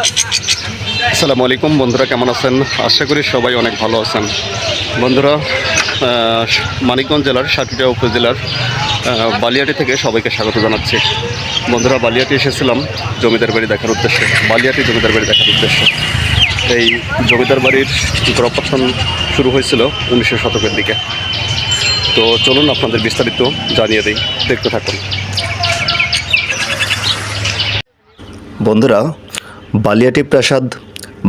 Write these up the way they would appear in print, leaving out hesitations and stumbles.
আসসালামু আলাইকুম বন্ধুরা, কেমন আছেন? আশা করি সবাই অনেক ভালো আছেন। বন্ধুরা, মানিকগঞ্জ জেলার সাটুরিয়া উপজেলার বালিয়াটি থেকে সবাইকে স্বাগত জানাচ্ছি। বন্ধুরা, বালিয়াটি এসেছিলাম জমিদার বাড়ি দেখার উদ্দেশ্যে। বালিয়াটি জমিদার বাড়ি দেখার উদ্দেশ্যে এই জমিদার বাড়ির গোড়াপত্তন শুরু হয়েছিল 1900 শতকের দিকে। তো চলুন আপনাদের বিস্তারিত জানিয়ে দিই, দেখতে থাকুন। বন্ধুরা, বালিয়াটি প্রাসাদ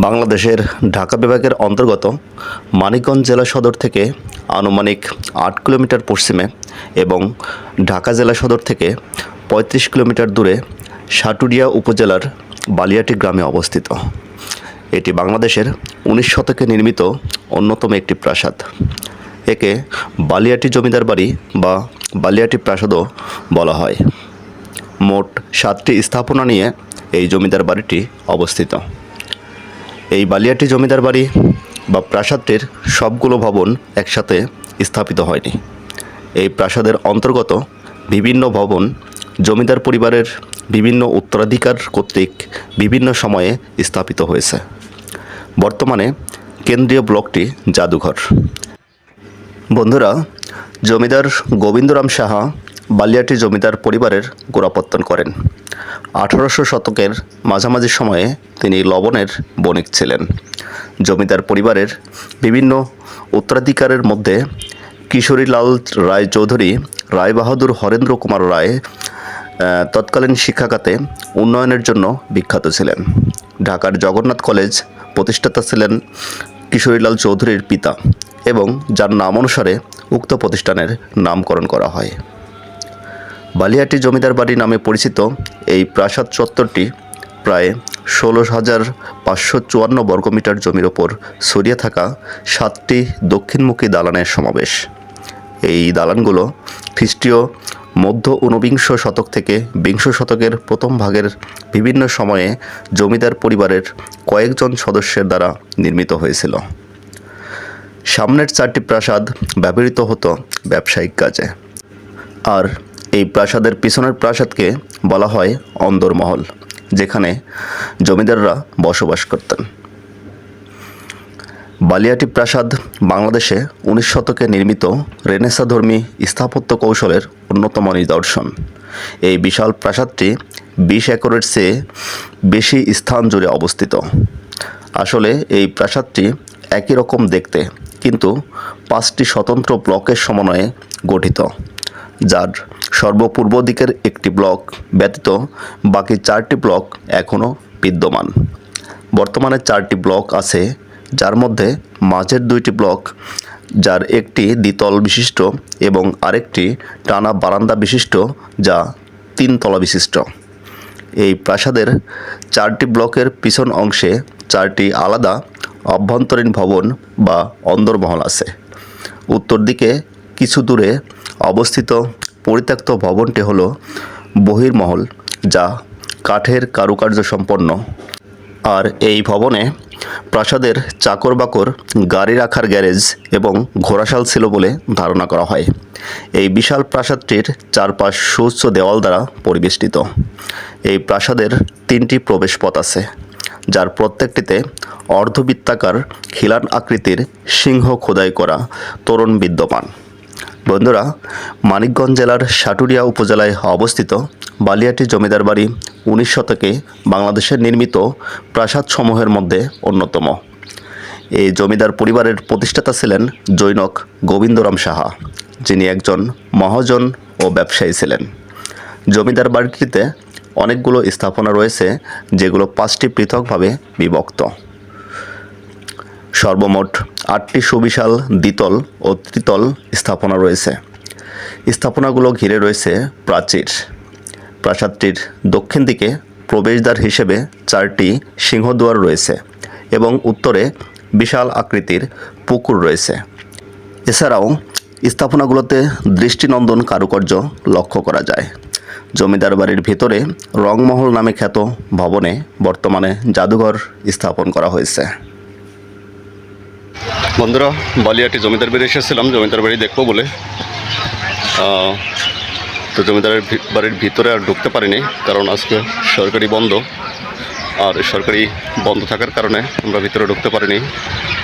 বাংলাদেশের ঢাকা বিভাগের অন্তর্গত মানিকগঞ্জ জেলা সদর থেকে আনুমানিক 8 কিলোমিটার পশ্চিমে এবং ঢাকা জেলা সদর থেকে 35 কিলোমিটার দূরে সাটুরিয়া উপজেলার বালিয়াটি গ্রামে অবস্থিত। এটি বাংলাদেশের 19 শতকে নির্মিত অন্যতম একটি প্রাসাদ। একে বালিয়াটি জমিদার বাড়ি বা বালিয়াটি প্রাসাদও বলা হয়। মোট 7টি স্থাপনা নিয়ে এই জমিদার বাড়িটি অবস্থিত। এই বালিয়াটি জমিদার বাড়ি বা প্রাসাদটির সবগুলো ভবন একসাথে স্থাপিত হয়নি। এই প্রাসাদের অন্তর্গত বিভিন্ন ভবন জমিদার পরিবারের বিভিন্ন উত্তরাধিকার কর্তৃক বিভিন্ন সময়ে স্থাপিত হয়েছে। বর্তমানে কেন্দ্রীয় ব্লকটি জাদুঘর। বন্ধুরা, জমিদার গোবিন্দরাম সাহা বালিয়াটি জমিদার পরিবারের গোড়াপত্তন করেন। 1800 শতকের মাঝামাঝি সময়ে তিনি লবণের বণিক ছিলেন। জমিদার পরিবারের বিভিন্ন উত্তরাধিকারের মধ্যে কিশোরীলাল রায় চৌধুরী, রায়বাহাদুর হরেন্দ্র কুমার রায় তৎকালীন শিক্ষাখাতে উন্নয়নের জন্য বিখ্যাত ছিলেন। ঢাকার জগন্নাথ কলেজ প্রতিষ্ঠাতা ছিলেন কিশোরীলাল চৌধুরীর পিতা এবং যার নাম অনুসারে উক্ত প্রতিষ্ঠানের নামকরণ করা হয়। বালিয়াটি জমিদার বাড়ি নামে পরিচিত এই প্রাসাদ চত্বরটি প্রায় 16,554 বর্গমিটার জমির ওপর ছড়িয়ে থাকা 7টি দক্ষিণমুখী দালানের সমাবেশ। এই দালানগুলো খ্রিস্টীয় মধ্য ঊনবিংশ শতক থেকে বিংশ শতকের প্রথম ভাগের বিভিন্ন সময়ে জমিদার পরিবারের কয়েকজন সদস্যের দ্বারা নির্মিত হয়েছিল। সামনের 4টি প্রাসাদ ব্যবহৃত হতো ব্যবসায়িক কাজে, আর এই প্রাসাদের পিছনের প্রাসাদকে বলা হয় অন্দরমহল, যেখানে জমিদাররা বসবাস করতেন। বালিয়াটি প্রাসাদ বাংলাদেশে 19 শতকে নির্মিত রেনেসাঁধর্মী স্থাপত্য কৌশলের অন্যতম নিদর্শন। এই বিশাল প্রাসাদটি 20 একরের চেয়ে বেশি স্থান জুড়ে অবস্থিত। আসলে এই প্রাসাদটি একই রকম দেখতে, কিন্তু 5টি স্বতন্ত্র ব্লকের সমন্বয়ে গঠিত, যার সর্বপূর্ব দিকের একটি ব্লক ব্যতীত বাকি 4টি ব্লক এখনও বিদ্যমান। বর্তমানে 4টি ব্লক আছে, যার মধ্যে মাঝের 2টি ব্লক, যার একটি দ্বিতল বিশিষ্ট এবং আরেকটি টানা বারান্দা বিশিষ্ট, যা 3 তলা বিশিষ্ট। এই প্রাসাদের 4টি ব্লকের পিছন অংশে 4টি আলাদা অভ্যন্তরীণ ভবন বা অন্দরমহল আছে। উত্তর দিকে কিছু দূরে অবস্থিত পরিত্যক্ত ভবনটি হল বহির্মহল, যা কাঠের কারুকার্য সম্পন্ন, আর এই ভবনে প্রাসাদের চাকর বাকর, গাড়ি রাখার গ্যারেজ এবং ঘোড়াশাল ছিল বলে ধারণা করা হয়। এই বিশাল প্রাসাদটির চারপাশ সুউচ্চ দেওয়াল দ্বারা পরিবেষ্টিত। এই প্রাসাদের 3টি প্রবেশপথ আছে, যার প্রত্যেকটিতে অর্ধবৃত্তাকার খিলান আকৃতির সিংহ খোদাই করা তোরণ বিদ্যমান। বন্ধুরা, মানিকগঞ্জ জেলার সাটুরিয়া উপজেলায় অবস্থিত বালিয়াটি জমিদার বাড়ি 19 শতকে বাংলাদেশের নির্মিত প্রাসাদসমূহের মধ্যে অন্যতম। এই জমিদার পরিবারের প্রতিষ্ঠাতা ছিলেন জৈনক গোবিন্দরাম সাহা, যিনি একজন মহাজন ও ব্যবসায়ী ছিলেন। জমিদার বাড়িটিতে অনেকগুলো স্থাপনা রয়েছে, যেগুলো 5টি পৃথকভাবে বিভক্ত। সর্বমোট 8টি সুবিশাল দ্বিতল ও ত্রিতল স্থাপনা রয়েছে। স্থাপনাগুলো ঘিরে রয়েছে প্রাচীর। প্রাসাদটির দক্ষিণ দিকে প্রবেশদ্বার হিসেবে 4টি সিংহদুয়ার রয়েছে এবং উত্তরে বিশাল আকৃতির পুকুর রয়েছে। এছাড়াও স্থাপনাগুলোতে দৃষ্টিনন্দন কারুকার্য লক্ষ্য করা যায়। জমিদার বাড়ির ভেতরে রংমহল নামে খ্যাত ভবনে বর্তমানে জাদুঘর স্থাপন করা হয়েছে। বন্ধুরা, বালিয়াটি জমিদার বাড়ি এসেছিলাম জমিদার বাড়ি দেখবো বলে। তো জমিদারের বাড়ির ভিতরে আর ঢুকতে পারিনি, কারণ আজকে সরকারি বন্ধ। আর সরকারি বন্ধ থাকার কারণে আমরা ভিতরে ঢুকতে পারিনি।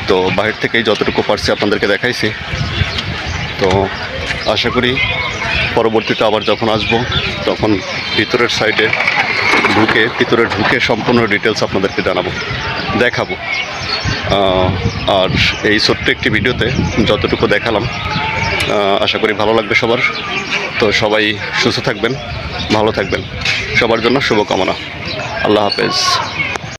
তো বাইরে থেকেই যতটুকু পারছি আপনাদেরকে দেখাইছি। তো আশা করি পরবর্তীতে আবার যখন আসব তখন ভিতরে ঢুকে সম্পূর্ণ ডিটেলস আপনাদেরকে দেখাবো। আর এই ছোট্ট একটি ভিডিওতে যতটুকু দেখালাম আশা করি ভালো লাগবে সবার। তো সবাই সুস্থ থাকবেন, ভালো থাকবেন, সবার জন্য শুভকামনা। আল্লাহ হাফেজ।